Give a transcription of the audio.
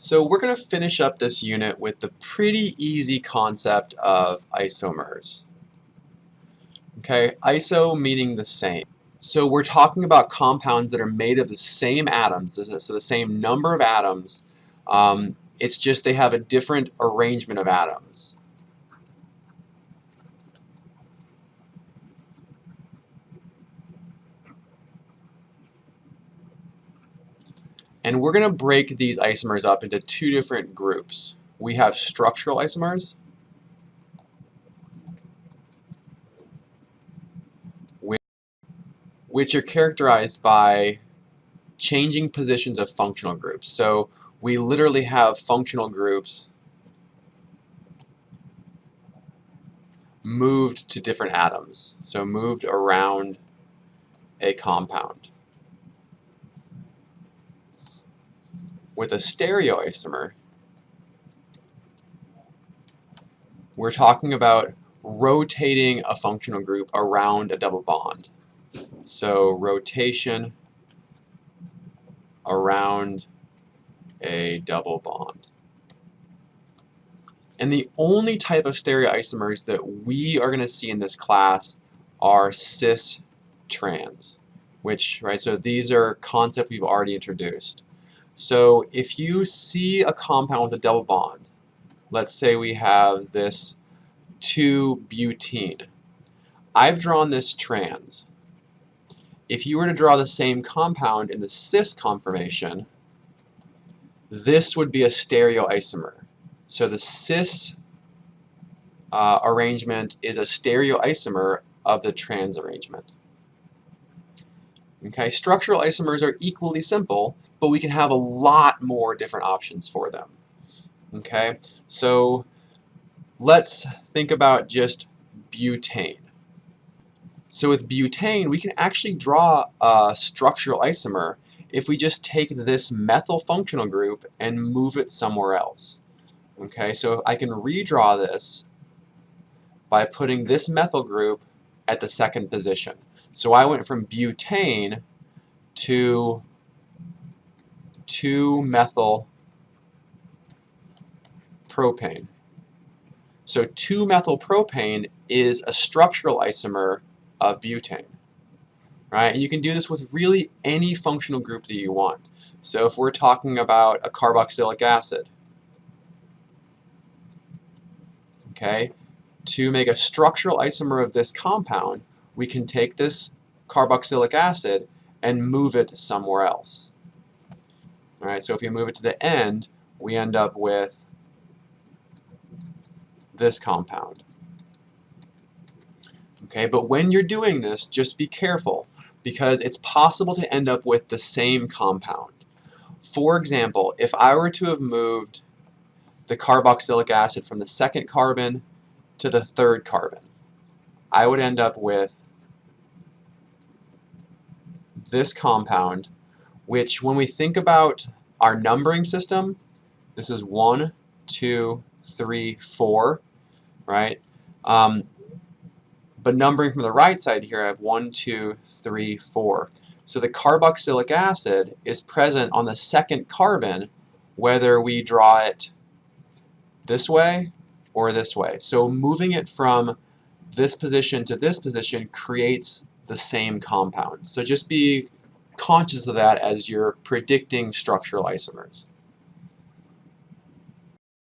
So we're going to finish up this unit with the pretty easy concept of isomers. Okay, iso meaning the same. So we're talking about compounds that are made of the same atoms, so the same number of atoms. It's just they have a different arrangement of atoms. And we're going to break these isomers up into two different groups. We have structural isomers, which are characterized by changing positions of functional groups. So we literally have functional groups moved to different atoms, so moved around a compound. With a stereoisomer, we're talking about rotating a functional group around a double bond. So rotation around a double bond. And the only type of stereoisomers that we are going to see in this class are cis-trans, so these are concepts we've already introduced. So if you see a compound with a double bond, let's say we have this 2-butene. I've drawn this trans. If you were to draw the same compound in the cis conformation, this would be a stereoisomer. So the cis arrangement is a stereoisomer of the trans arrangement. Okay, structural isomers are equally simple, but we can have a lot more different options for them. Okay, so let's think about just butane. So with butane, we can actually draw a structural isomer if we just take this methyl functional group and move it somewhere else. Okay, so I can redraw this by putting this methyl group at the second position. So I went from butane to 2-methyl propane. So 2-methyl propane is a structural isomer of butane. Right? And you can do this with really any functional group that you want. So if we're talking about a carboxylic acid, okay, to make a structural isomer of this compound, we can take this carboxylic acid and move it somewhere else. All right, so if you move it to the end, we end up with this compound. Okay, but when you're doing this, just be careful, because it's possible to end up with the same compound. For example, if I were to have moved the carboxylic acid from the second carbon to the third carbon, I would end up with this compound, which when we think about our numbering system, this is 1, 2, 3, 4, right? But numbering from the right side here, I have 1, 2, 3, 4. So the carboxylic acid is present on the second carbon, whether we draw it this way or this way. So moving it from this position to this position creates the same compound. So just be conscious of that as you're predicting structural isomers.